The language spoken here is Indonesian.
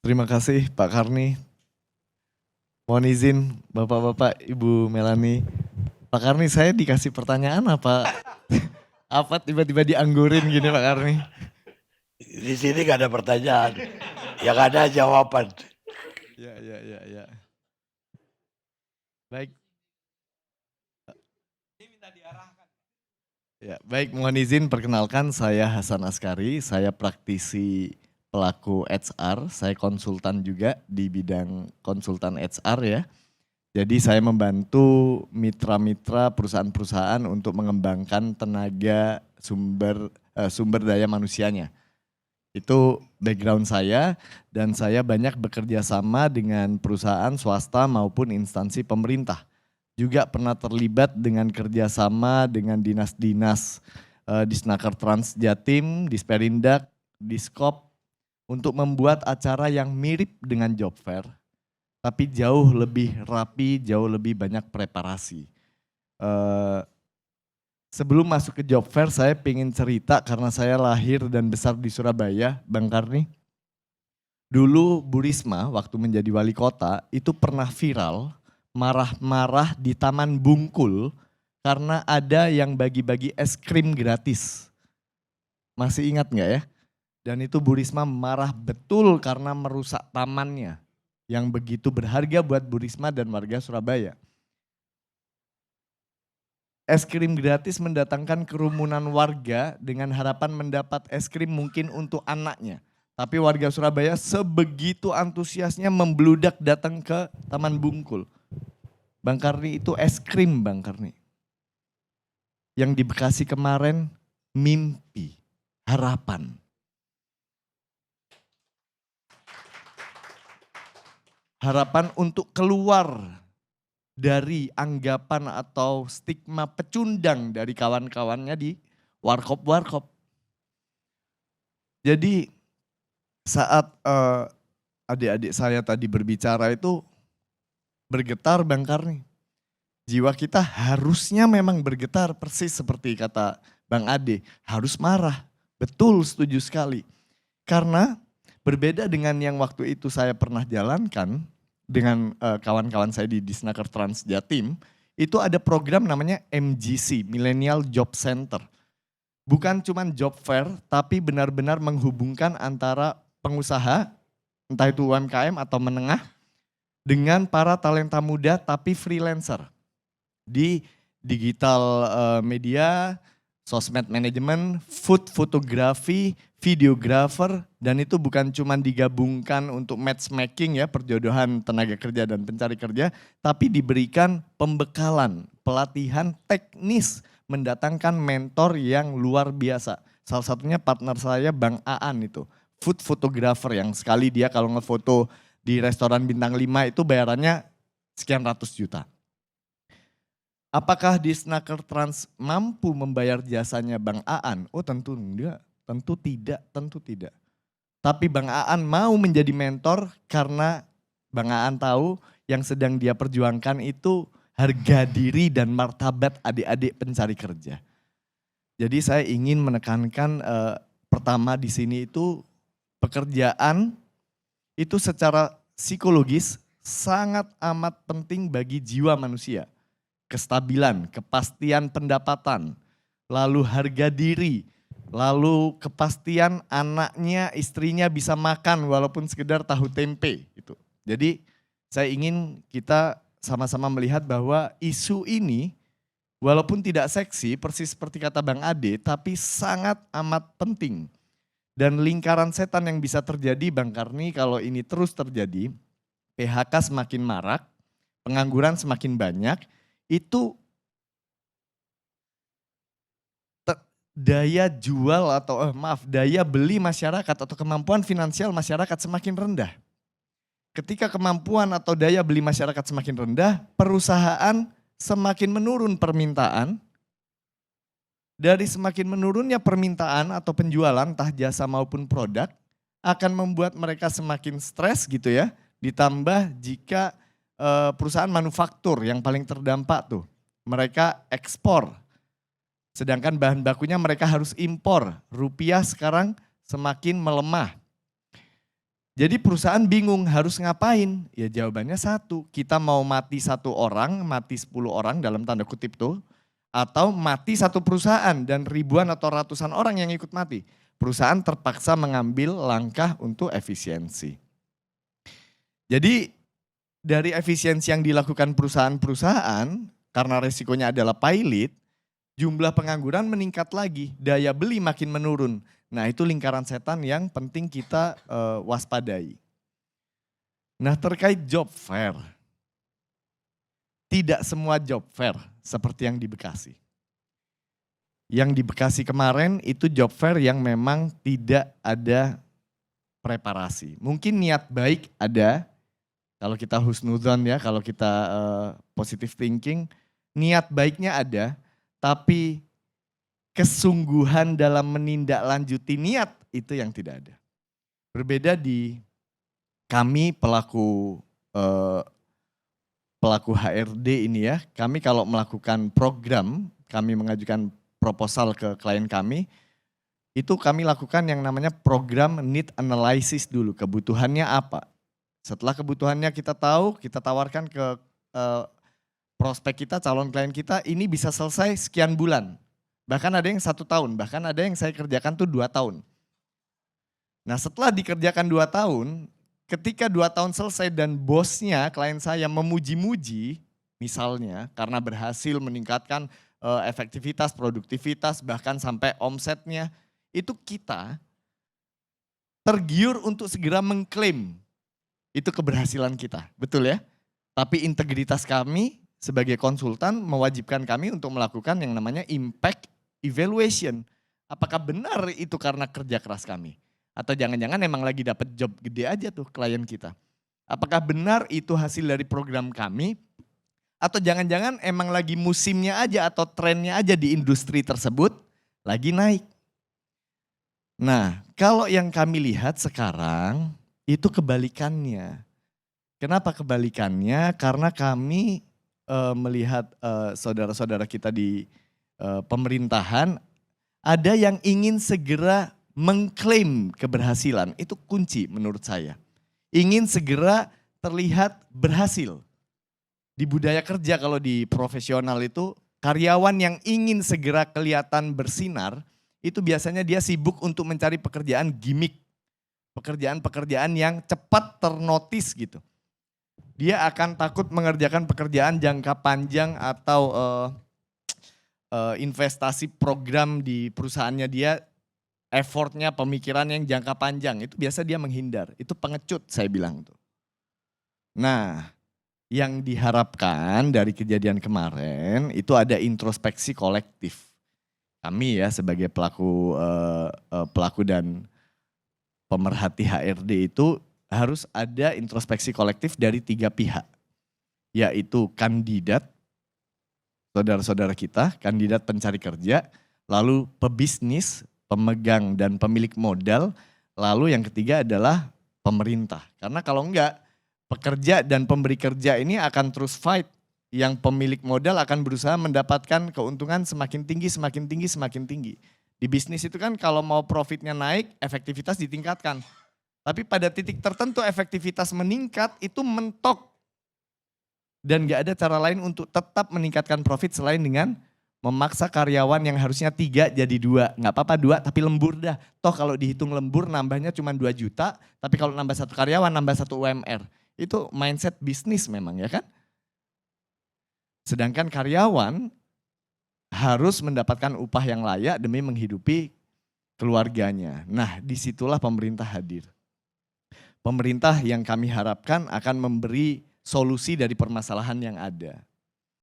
Terima kasih Pak Karni. Mohon izin Bapak-Bapak, Ibu Melani. Pak Karni, saya dikasih pertanyaan apa? Apa tiba-tiba dianggurin gini Pak Karni? Di sini gak ada pertanyaan, yang ada jawaban. Ya. Baik. Ya, baik, mohon izin perkenalkan saya Hasan Askari, saya praktisi pelaku HR, saya konsultan juga di bidang konsultan HR ya. Jadi saya membantu mitra-mitra perusahaan-perusahaan untuk mengembangkan tenaga sumber daya manusianya. Itu background saya dan saya banyak bekerja sama dengan perusahaan swasta maupun instansi pemerintah. Juga pernah terlibat dengan kerjasama dengan dinas-dinas di Snaker Trans Jatim, di Sperindak, di Skop untuk membuat acara yang mirip dengan job fair, tapi jauh lebih rapi, jauh lebih banyak preparasi. Sebelum masuk ke job fair, saya ingin cerita karena saya lahir dan besar di Surabaya, Bang Karni. Dulu Bu Risma waktu menjadi wali kota itu pernah viral marah-marah di Taman Bungkul karena ada yang bagi-bagi es krim gratis. Masih ingat nggak ya? Dan itu Bu Risma marah betul karena merusak tamannya yang begitu berharga buat Bu Risma dan warga Surabaya. Es krim gratis mendatangkan kerumunan warga dengan harapan mendapat es krim mungkin untuk anaknya. Tapi warga Surabaya sebegitu antusiasnya membludak datang ke Taman Bungkul. Bang Karni, itu es krim Bang Karni. Yang di Bekasi kemarin mimpi, harapan. Harapan untuk keluar dari anggapan atau stigma pecundang dari kawan-kawannya di warkop-warkop. Jadi saat adik-adik saya tadi berbicara itu bergetar Bang Karni. Jiwa kita harusnya memang bergetar persis seperti kata Bang Ade. Harus marah, betul setuju sekali. Karena berbeda dengan yang waktu itu saya pernah jalankan dengan kawan-kawan saya di Disnaker Trans Jatim, itu ada program namanya MGC, Millennial Job Center. Bukan cuma job fair, tapi benar-benar menghubungkan antara pengusaha, entah itu UMKM atau menengah, dengan para talenta muda tapi freelancer. Di digital media, sosmed manajemen, food fotografi, videographer, dan itu bukan cuma digabungkan untuk matchmaking ya, perjodohan tenaga kerja dan pencari kerja, tapi diberikan pembekalan, pelatihan teknis, mendatangkan mentor yang luar biasa. Salah satunya partner saya Bang Aan itu, food photographer yang sekali dia kalau ngefoto di restoran bintang 5 itu bayarannya sekian ratus juta. Apakah di Snaker Trans mampu membayar jasanya Bang Aan? Oh tentu enggak, tentu tidak. Tapi Bang Aan mau menjadi mentor karena Bang Aan tahu yang sedang dia perjuangkan itu harga diri dan martabat adik-adik pencari kerja. Jadi saya ingin menekankan pertama di sini itu pekerjaan itu secara psikologis sangat amat penting bagi jiwa manusia. Kestabilan, kepastian pendapatan, lalu harga diri, lalu kepastian anaknya, istrinya bisa makan walaupun sekedar tahu tempe. Gitu. Jadi saya ingin kita sama-sama melihat bahwa isu ini walaupun tidak seksi persis seperti kata Bang Ade, tapi sangat amat penting. Dan lingkaran setan yang bisa terjadi Bang Karni kalau ini terus terjadi, PHK semakin marak, pengangguran semakin banyak, itu daya jual atau daya beli masyarakat atau kemampuan finansial masyarakat semakin rendah. Ketika kemampuan atau daya beli masyarakat semakin rendah, perusahaan semakin menurun permintaan. Dari semakin menurunnya permintaan atau penjualan entah jasa maupun produk akan membuat mereka semakin stres gitu ya. Ditambah jika perusahaan manufaktur yang paling terdampak tuh. Mereka ekspor, sedangkan bahan bakunya mereka harus impor. Rupiah sekarang semakin melemah. Jadi perusahaan bingung harus ngapain? Ya jawabannya satu, kita mau mati 1 orang, mati 10 orang dalam tanda kutip tuh, atau mati 1 perusahaan dan ribuan atau ratusan orang yang ikut mati. Perusahaan terpaksa mengambil langkah untuk efisiensi. Jadi dari efisiensi yang dilakukan perusahaan-perusahaan, karena resikonya adalah pailit, jumlah pengangguran meningkat lagi, daya beli makin menurun. Nah itu lingkaran setan yang penting kita waspadai. Nah terkait job fair, tidak semua job fair seperti yang di Bekasi. Yang di Bekasi kemarin itu job fair yang memang tidak ada preparasi. Mungkin niat baik ada, kalau kita husnudzon ya, kalau kita positive thinking, niat baiknya ada, tapi kesungguhan dalam menindaklanjuti niat itu yang tidak ada. Berbeda di kami pelaku HRD ini ya, kami kalau melakukan program, kami mengajukan proposal ke klien kami, itu kami lakukan yang namanya program need analysis dulu, kebutuhannya apa. Setelah kebutuhannya kita tahu, kita tawarkan ke prospek kita, calon klien kita, ini bisa selesai sekian bulan. Bahkan ada yang 1 tahun, bahkan ada yang saya kerjakan tuh 2 tahun. Nah setelah dikerjakan 2 tahun, ketika 2 tahun selesai dan bosnya, klien saya memuji-muji, misalnya karena berhasil meningkatkan efektivitas, produktivitas, bahkan sampai omsetnya, itu kita tergiur untuk segera mengklaim itu keberhasilan kita, betul ya? Tapi integritas kami sebagai konsultan mewajibkan kami untuk melakukan yang namanya impact evaluation. Apakah benar itu karena kerja keras kami? Atau jangan-jangan emang lagi dapat job gede aja tuh klien kita. Apakah benar itu hasil dari program kami? Atau jangan-jangan emang lagi musimnya aja atau trennya aja di industri tersebut lagi naik. Nah kalau yang kami lihat sekarang itu kebalikannya. Kenapa kebalikannya? Karena kami melihat saudara-saudara kita di pemerintahan, ada yang ingin segera mengklaim keberhasilan, itu kunci menurut saya. Ingin segera terlihat berhasil. Di budaya kerja kalau di profesional itu, karyawan yang ingin segera kelihatan bersinar, itu biasanya dia sibuk untuk mencari pekerjaan gimmick. Pekerjaan-pekerjaan yang cepat ternotis gitu. Dia akan takut mengerjakan pekerjaan jangka panjang atau investasi program di perusahaannya dia, effortnya, pemikiran yang jangka panjang, itu biasa dia menghindar. Itu pengecut saya bilang tuh. Nah yang diharapkan dari kejadian kemarin itu ada introspeksi kolektif. Kami ya sebagai pelaku dan pemerhati HRD itu harus ada introspeksi kolektif dari 3 pihak. Yaitu kandidat, saudara-saudara kita, kandidat pencari kerja, lalu pebisnis, pemegang dan pemilik modal, lalu yang ketiga adalah pemerintah. Karena kalau enggak, pekerja dan pemberi kerja ini akan terus fight. Yang pemilik modal akan berusaha mendapatkan keuntungan semakin tinggi, semakin tinggi, semakin tinggi. Di bisnis itu kan kalau mau profitnya naik, efektivitas ditingkatkan. Tapi pada titik tertentu efektivitas meningkat itu mentok. Dan gak ada cara lain untuk tetap meningkatkan profit selain dengan memaksa karyawan yang harusnya 3 jadi 2. Gak apa-apa 2 tapi lembur dah. Toh kalau dihitung lembur nambahnya cuma 2 juta, tapi kalau nambah 1 karyawan nambah 1 UMR. Itu mindset bisnis memang ya kan. Sedangkan karyawan harus mendapatkan upah yang layak demi menghidupi keluarganya. Nah disitulah pemerintah hadir. Pemerintah yang kami harapkan akan memberi solusi dari permasalahan yang ada.